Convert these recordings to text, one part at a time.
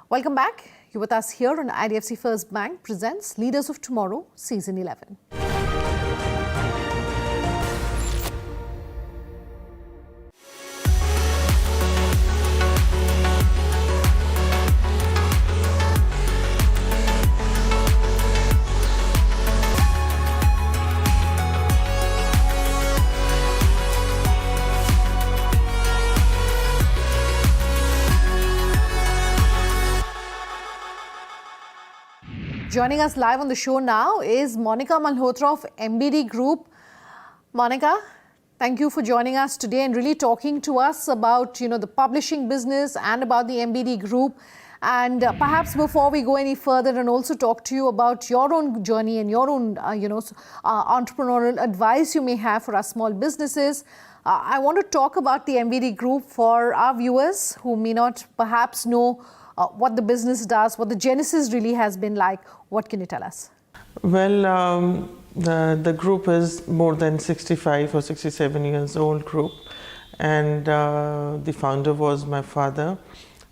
Welcome back. You're with us here on IDFC First Bank presents Leaders of Tomorrow, Season 11. Joining us live on the show now is Monica Malhotra of MBD Group. Monica, thank you for joining us today and really talking to us about, the publishing business and about the MBD Group. And perhaps before we go any further and also talk to you about your own journey and your own, entrepreneurial advice you may have for our small businesses, I want to talk about the MBD Group for our viewers who may not perhaps know what the business does, what the genesis really has been like. What can you tell us? Well, the group is more than 65 or 67 years old group, and the founder was my father,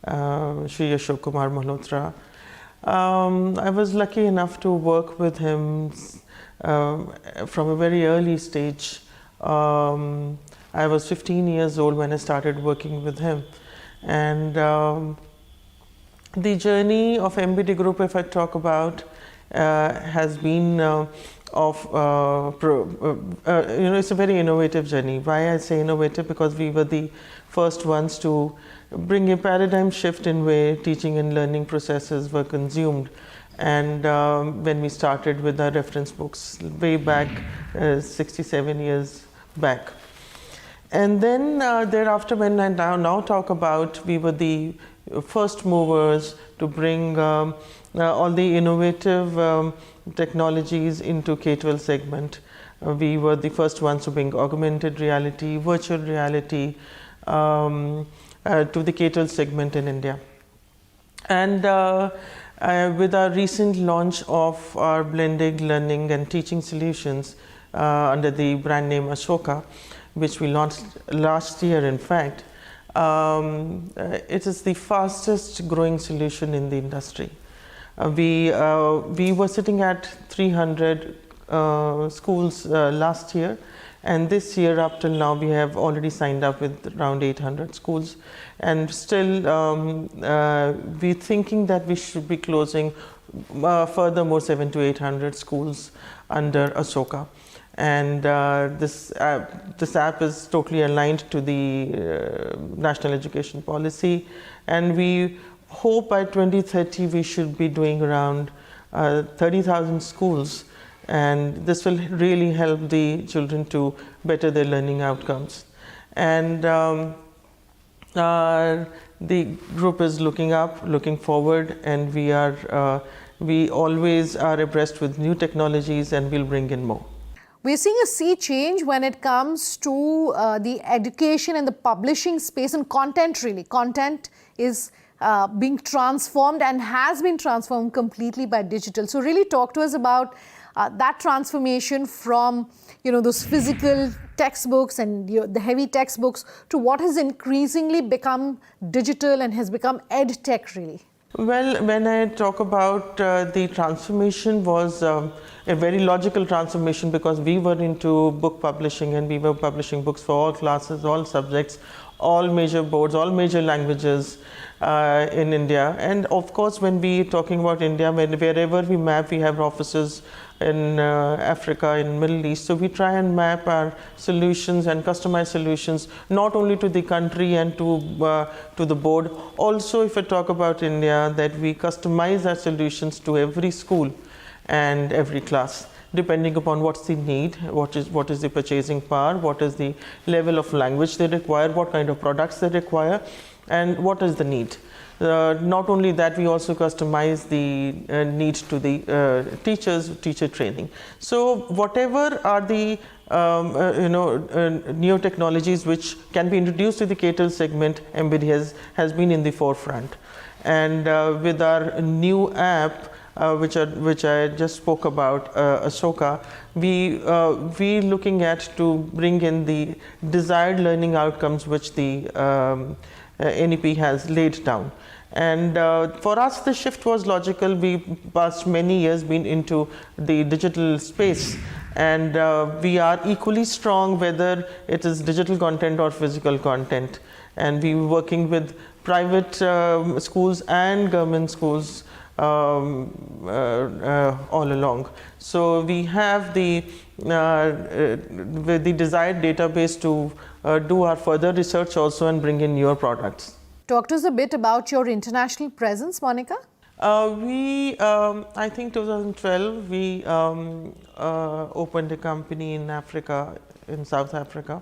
Shri Ashok Kumar Malhotra. I was lucky enough to work with him from a very early stage. I was 15 years old when I started working with him, and the journey of MBD Group, if I talk about, has been it's a very innovative journey. Why I say innovative? Because we were the first ones to bring a paradigm shift in way teaching and learning processes were consumed. And when we started with our reference books way back, 67 years back. And then thereafter, when I now talk about, we were the first movers to bring all the innovative technologies into K-12 segment. We were the first ones to bring augmented reality, virtual reality to the K-12 segment in India. And with our recent launch of our blended learning and teaching solutions under the brand name Ashoka, which we launched last year, in fact, it is the fastest growing solution in the industry. We were sitting at 300 schools last year, and this year up till now we have already signed up with around 800 schools, and still we're thinking that we should be closing furthermore 700 to 800 schools under Ashoka. And this app is totally aligned to the National Education Policy, and we hope by 2030 we should be doing around 30,000 schools, and this will really help the children to better their learning outcomes. And the group is looking up, looking forward, and we always are abreast with new technologies, and we'll bring in more. We're seeing a sea change when it comes to the education and the publishing space and content, really. Content is being transformed and has been transformed completely by digital. So really talk to us about that transformation from, those physical textbooks and the heavy textbooks to what has increasingly become digital and has become ed tech, really. Well, when I talk about the transformation was a very logical transformation, because we were into book publishing and we were publishing books for all classes, all subjects, all major boards, all major languages in India. And of course, when we talking about India, wherever we map, we have offices in Africa, in Middle East. So we try and map our solutions and customize solutions not only to the country and to the board. Also, if I talk about India, that we customize our solutions to every school and every class, depending upon what's the need, what is the purchasing power, what is the level of language they require, what kind of products they require, and what is the need. Not only that, we also customize the needs to the teacher training. So whatever are the new technologies which can be introduced to the K-12 segment, MBD has been in the forefront. And with our new app, which I just spoke about, Ashoka, we looking at to bring in the desired learning outcomes which the NEP has laid down. And for us, the shift was logical. We past many years been into the digital space, and we are equally strong whether it is digital content or physical content. And we were working with private schools and government schools all along. So we have the desired database to do our further research also and bring in newer products. Talk to us a bit about your international presence, Monica. I think 2012, we opened a company in Africa, in South Africa.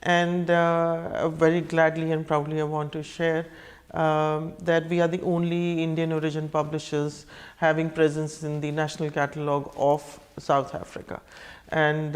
And very gladly and proudly I want to share that we are the only Indian origin publishers having presence in the national catalogue of South Africa. And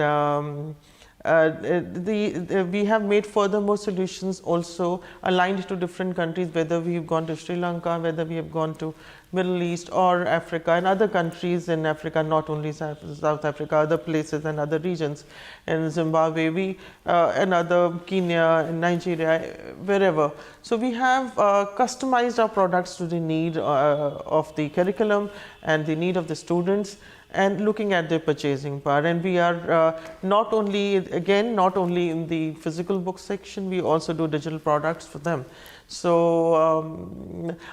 we have made furthermore solutions also aligned to different countries, whether we have gone to Sri Lanka, whether we have gone to Middle East or Africa and other countries in Africa, not only South Africa, other places and other regions, in Zimbabwe, and other Kenya, Nigeria, wherever. So we have customized our products to the need of the curriculum and the need of the students, and looking at their purchasing power. And we are not only in the physical book section, we also do digital products for them. So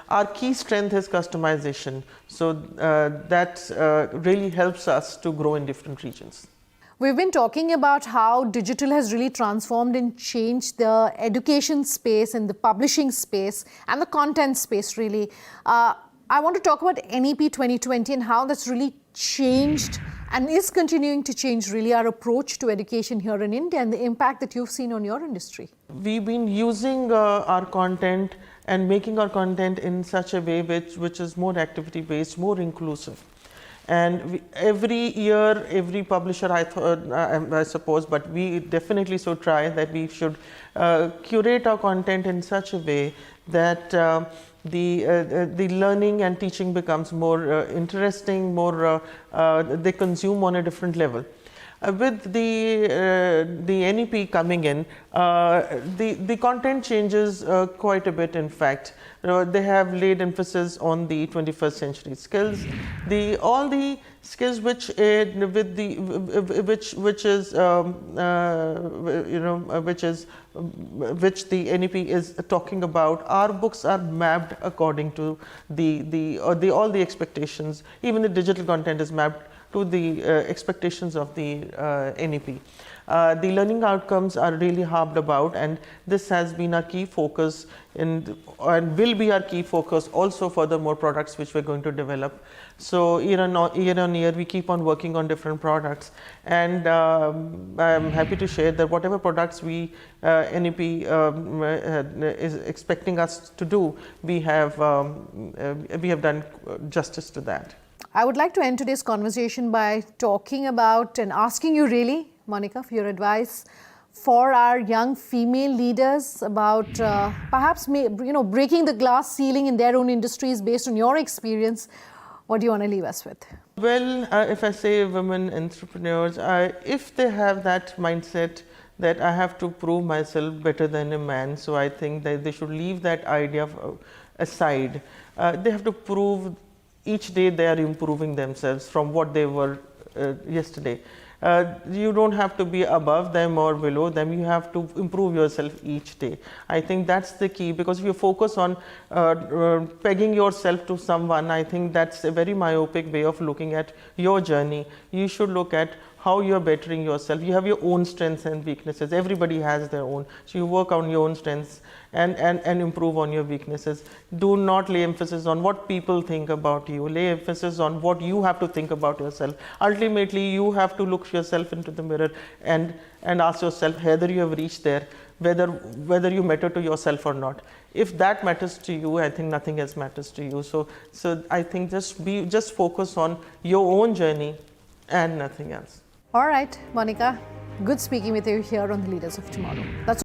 our key strength is customization. So that really helps us to grow in different regions. We've been talking about how digital has really transformed and changed the education space and the publishing space and the content space really. I want to talk about NEP 2020 and how that's really changed and is continuing to change really our approach to education here in India and the impact that you've seen on your industry. We've been using our content and making our content in such a way which is more activity based, more inclusive. And every year, every publisher, I suppose, but we definitely so try that we should curate our content in such a way that the learning and teaching becomes more interesting, more they consume on a different level. With the NEP coming in, the content changes quite a bit. In fact, they have laid emphasis on the 21st century skills, all the skills which the NEP is talking about. Our books are mapped according to all the expectations. Even the digital content is mapped to the expectations of the NEP. The learning outcomes are really harped about, and this has been our key focus and will be our key focus also for the more products which we're going to develop. So year on year we keep on working on different products, and I'm happy to share that whatever products NEP is expecting us to do, we have done justice to that. I would like to end today's conversation by talking about and asking you really, Monica, for your advice for our young female leaders about perhaps breaking the glass ceiling in their own industries based on your experience. What do you want to leave us with? Well, if I say women entrepreneurs, if they have that mindset that I have to prove myself better than a man, so I think that they should leave that idea aside. They have to prove each day they are improving themselves from what they were yesterday. You don't have to be above them or below them, you have to improve yourself each day. I think that's the key, because if you focus on pegging yourself to someone, I think that's a very myopic way of looking at your journey. You should look at how you're bettering yourself. You have your own strengths and weaknesses. Everybody has their own. So you work on your own strengths and improve on your weaknesses. Do not lay emphasis on what people think about you. Lay emphasis on what you have to think about yourself. Ultimately, you have to look yourself into the mirror and ask yourself whether you have reached there, whether you matter to yourself or not. If that matters to you, I think nothing else matters to you. So I think just focus on your own journey and nothing else. All right, Monica, good speaking with you here on the Leaders of Tomorrow. That's